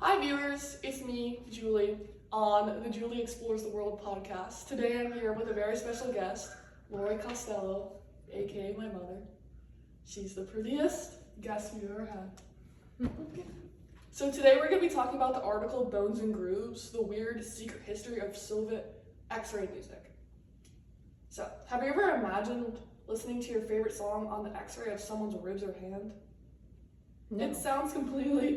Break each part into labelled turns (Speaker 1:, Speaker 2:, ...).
Speaker 1: Hi viewers, it's me, Julie, on the Julie Explores the World podcast. Today I'm here with a very special guest, Lori Costello, aka my mother. She's the prettiest guest we've ever had. So today we're going to be talking about the article Bones and Grooves, the weird secret history of Soviet X-ray music. So, have you ever imagined listening to your favorite song on the X-ray of someone's ribs or hand?
Speaker 2: No.
Speaker 1: It sounds completely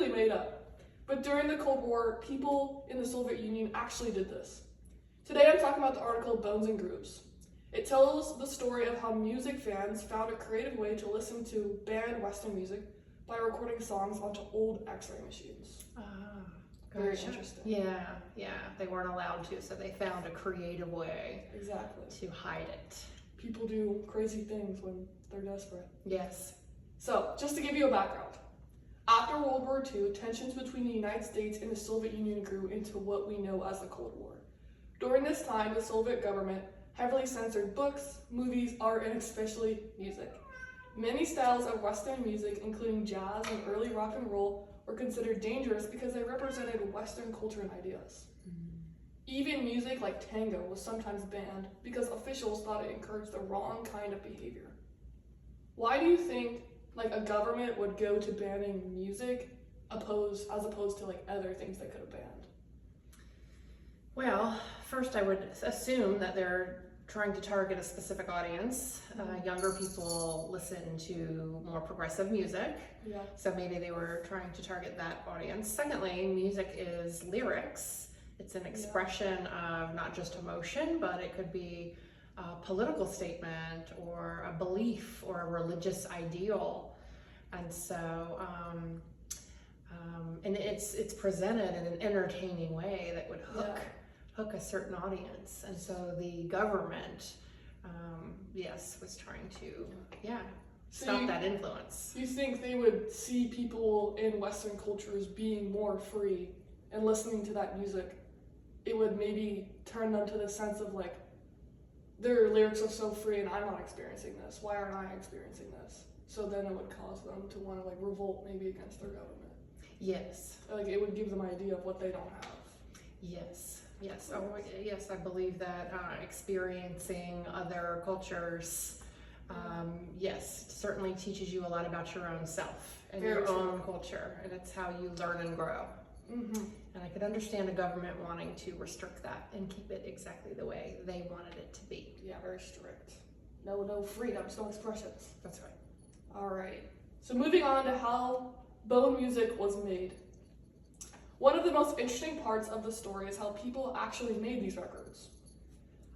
Speaker 1: made up. But during the Cold War, people in the Soviet Union actually did this. Today I'm talking about the article Bones and Grooves. It tells the story of how music fans found a creative way to listen to banned Western music by recording songs onto old X-ray machines. Very interesting.
Speaker 2: Yeah, they weren't allowed to, so they found a creative way
Speaker 1: Exactly.
Speaker 2: to hide it.
Speaker 1: People do crazy things when they're desperate.
Speaker 2: Yes.
Speaker 1: So, just to give you a background. After World War II, tensions between the United States and the Soviet Union grew into what we know as the Cold War. During this time, the Soviet government heavily censored books, movies, art, and especially music. Many styles of Western music, including jazz and early rock and roll, were considered dangerous because they represented Western culture and ideas. Even music like tango was sometimes banned because officials thought it encouraged the wrong kind of behavior. Why do you think a government would go to banning music as opposed to other things they could have banned?
Speaker 2: Well, first I would assume that they're trying to target a specific audience. Younger people listen to more progressive music,
Speaker 1: Yeah.
Speaker 2: so maybe they were trying to target that audience. Secondly, music is lyrics. It's an expression of not just emotion, but it could be a political statement or a belief or a religious ideal. And so, and it's presented in an entertaining way that would hook a certain audience. And so the government, was trying to, stop that influence.
Speaker 1: You think they would see people in Western cultures being more free and listening to that music? It would maybe turn them to the sense of their lyrics are so free and I'm not experiencing this. Why aren't I experiencing this? So then it would cause them to want to revolt maybe against their government.
Speaker 2: Yes.
Speaker 1: It would give them an idea of what they don't have.
Speaker 2: Yes. I believe that experiencing other cultures, certainly teaches you a lot about your own self and
Speaker 1: Very
Speaker 2: your
Speaker 1: true.
Speaker 2: own culture, and it's how you learn and grow.
Speaker 1: Mm-hmm.
Speaker 2: And I could understand a government wanting to restrict that and keep it exactly the way they wanted it to be.
Speaker 1: Yeah, very strict. No freedoms, no expressions.
Speaker 2: That's right.
Speaker 1: All right. So moving on to how bone music was made. One of the most interesting parts of the story is how people actually made these records.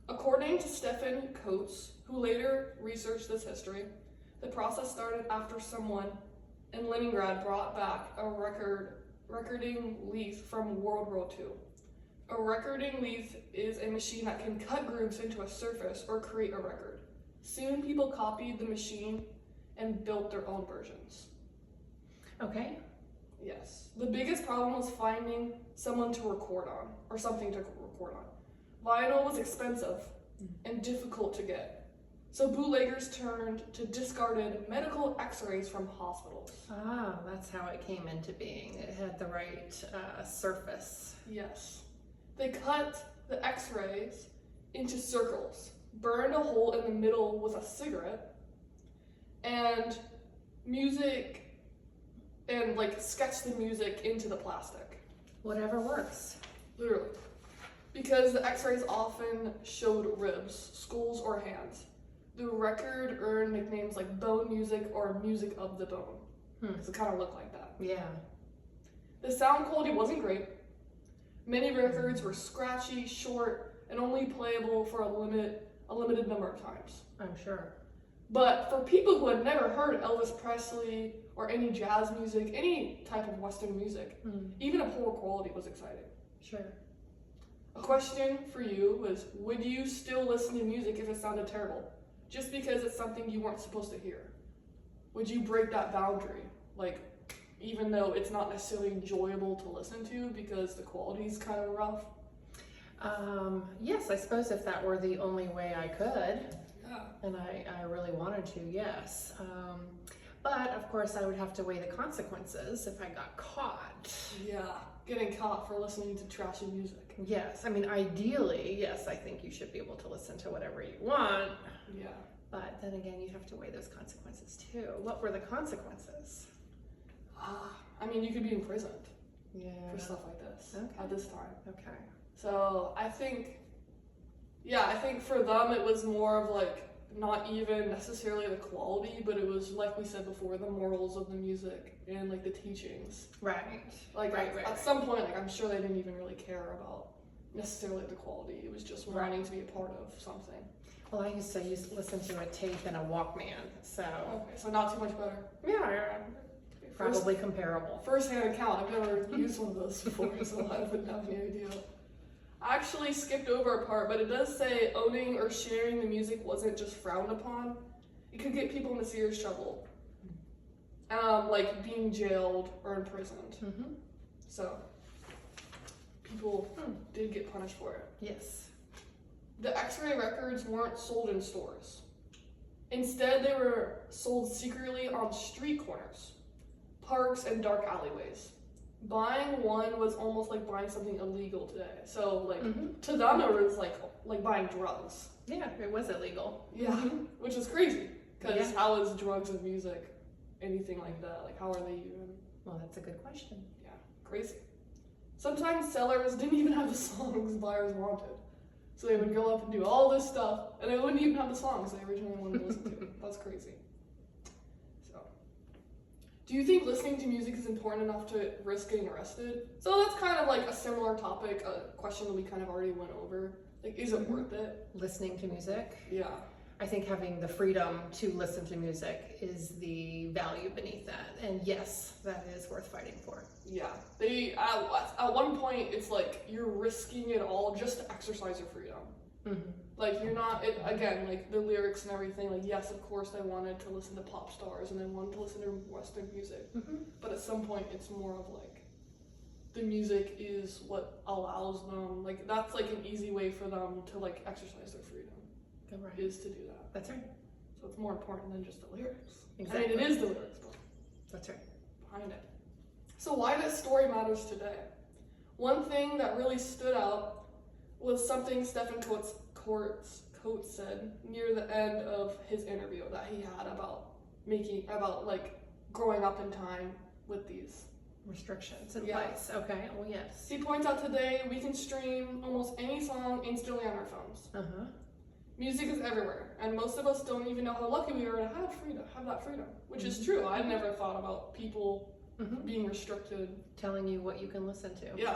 Speaker 1: According to Stefan Coates, who later researched this history, the process started after someone in Leningrad brought back a recording lathe from World War II. A recording lathe is a machine that can cut grooves into a surface or create a record. Soon people copied the machine and built their own versions.
Speaker 2: Okay.
Speaker 1: Yes. The biggest problem was finding someone to record on, or something to record on. Vinyl was expensive and difficult to get. So bootleggers turned to discarded medical x-rays from hospitals.
Speaker 2: That's how it came into being. It had the right surface.
Speaker 1: Yes. They cut the x-rays into circles, burned a hole in the middle with a cigarette, and sketched the music into the plastic.
Speaker 2: Whatever works.
Speaker 1: Literally. Because the x-rays often showed ribs, skulls, or hands. The record earned nicknames like bone music or music of the bone. Because it kind of looked like that.
Speaker 2: Yeah.
Speaker 1: The sound quality wasn't great. Many records were scratchy, short, and only playable for a limited number of times.
Speaker 2: I'm sure.
Speaker 1: But for people who had never heard Elvis Presley or any jazz music, any type of Western music, even a poor quality was exciting.
Speaker 2: Sure.
Speaker 1: A question for you was, would you still listen to music if it sounded terrible? Just because it's something you weren't supposed to hear? Would you break that boundary? Even though it's not necessarily enjoyable to listen to because the quality's kind of rough?
Speaker 2: Yes, I suppose if that were the only way I could.
Speaker 1: Yeah.
Speaker 2: And I really wanted to, yes. But of course, I would have to weigh the consequences if I got caught.
Speaker 1: Yeah, getting caught for listening to trashy music.
Speaker 2: Yes, I mean, ideally, yes, I think you should be able to listen to whatever you want.
Speaker 1: Yeah.
Speaker 2: But then again, you have to weigh those consequences too. What were the consequences?
Speaker 1: I mean, you could be imprisoned
Speaker 2: Yeah.
Speaker 1: for stuff like this
Speaker 2: Okay.
Speaker 1: at this time.
Speaker 2: Okay.
Speaker 1: So I think for them it was more of like not even necessarily the quality, but it was like we said before, the morals of the music and like the teachings.
Speaker 2: Right.
Speaker 1: Like
Speaker 2: Right,
Speaker 1: at,
Speaker 2: right,
Speaker 1: at
Speaker 2: right.
Speaker 1: some point, like I'm sure they didn't even really care about necessarily the quality. It was just
Speaker 2: Right.
Speaker 1: wanting to be a part of something.
Speaker 2: Well, I used to listen to a tape and a Walkman, so
Speaker 1: Okay, so not too much better.
Speaker 2: yeah, probably comparable.
Speaker 1: First-hand account. I've never used one of those before, so I wouldn't have any idea. I actually skipped over a part, but it does say owning or sharing the music wasn't just frowned upon. It could get people into serious trouble, like being jailed or imprisoned.
Speaker 2: Mm-hmm.
Speaker 1: So people did get punished for it.
Speaker 2: Yes.
Speaker 1: The X-ray records weren't sold in stores. Instead, they were sold secretly on street corners, parks, and dark alleyways. Buying one was almost like buying something illegal today. So, like,
Speaker 2: Mm-hmm.
Speaker 1: to them, it was like buying drugs.
Speaker 2: Yeah, it was illegal.
Speaker 1: Yeah, which is crazy. Because
Speaker 2: Yeah.
Speaker 1: how is drugs and music anything like that? Like, how are they even?
Speaker 2: Well, that's a good question.
Speaker 1: Yeah, crazy. Sometimes sellers didn't even have the songs buyers wanted. So they would go up and do all this stuff, and they wouldn't even have the songs they originally wanted to listen to. That's crazy. So, do you think listening to music is important enough to risk getting arrested? So that's kind of like a similar topic, a question that we kind of already went over. Like, is it worth it?
Speaker 2: Listening to music.
Speaker 1: Yeah.
Speaker 2: I think having the freedom to listen to music is the value beneath that. And yes, that is worth fighting for.
Speaker 1: Yeah. They at one point it's like you're risking it all just to exercise your freedom.
Speaker 2: Mm-hmm.
Speaker 1: Like you're not again like the lyrics and everything. Like yes, of course they wanted to listen to pop stars and they wanted to listen to Western music,
Speaker 2: Mm-hmm.
Speaker 1: but at some point it's more of like the music is what allows them. Like that's like an easy way for them to like exercise their freedom
Speaker 2: Right.
Speaker 1: is to do that.
Speaker 2: That's right.
Speaker 1: So it's more important than just the lyrics.
Speaker 2: Exactly.
Speaker 1: I mean it is the lyrics, but
Speaker 2: That's right.
Speaker 1: behind it. So why this story matters today? One thing that really stood out was something Stephen Coates said near the end of his interview that he had about like growing up in time with these
Speaker 2: Restrictions in
Speaker 1: Yeah.
Speaker 2: place. Okay. Well, yes.
Speaker 1: He points out today we can stream almost any song instantly on our phones.
Speaker 2: Uh-huh.
Speaker 1: Music is everywhere, and most of us don't even know how lucky we are to have that freedom, which is true. I never thought about people
Speaker 2: Mm-hmm.
Speaker 1: being restricted.
Speaker 2: Telling you what you can listen to.
Speaker 1: Yeah,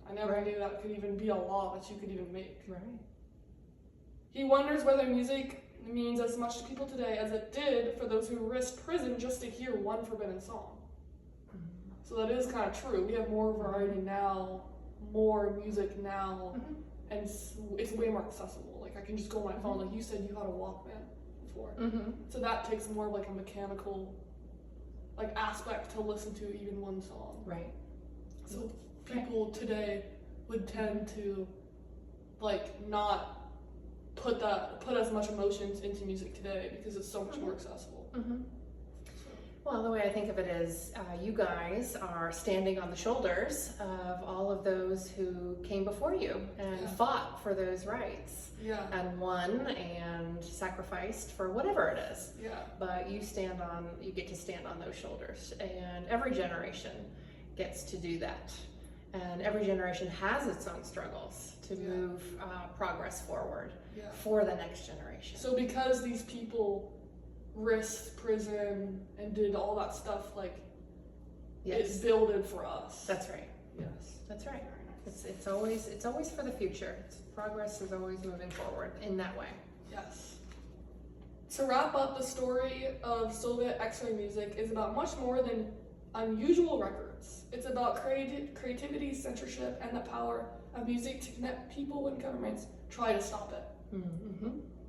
Speaker 1: I never
Speaker 2: Right.
Speaker 1: knew that could even be a law that you could even make.
Speaker 2: Right.
Speaker 1: He wonders whether music means as much to people today as it did for those who risked prison just to hear one forbidden song.
Speaker 2: Mm-hmm.
Speaker 1: So that is kind of true. We have more variety now, more music now,
Speaker 2: Mm-hmm.
Speaker 1: and it's way more accessible. Like I can just go on my phone. Like you said, you had a Walkman before,
Speaker 2: Mm-hmm.
Speaker 1: so that takes more of like a mechanical, like aspect to listen to even one song.
Speaker 2: Right.
Speaker 1: So people today would tend to like not put as much emotions into music today because it's so much more accessible.
Speaker 2: Mm-hmm. Well, the way I think of it is you guys are standing on the shoulders of all of those who came before you and
Speaker 1: Yeah.
Speaker 2: fought for those rights
Speaker 1: Yeah,
Speaker 2: and won and sacrificed for whatever it is.
Speaker 1: yeah,
Speaker 2: But you get to stand on those shoulders, and every generation gets to do that. And every generation has its own struggles to
Speaker 1: Yeah.
Speaker 2: move progress forward
Speaker 1: yeah.
Speaker 2: for the next generation.
Speaker 1: So because these people risked prison and did all that stuff, like it's
Speaker 2: Yes,
Speaker 1: builded for us.
Speaker 2: that's right.
Speaker 1: Yes.
Speaker 2: That's right. It's always for the future. Progress is always moving forward in that way.
Speaker 1: Yes. To wrap up, the story of Soviet X-ray music is about much more than unusual records. It's about creativity, censorship, and the power of music to connect people when governments try to stop it.
Speaker 2: Mm-hmm.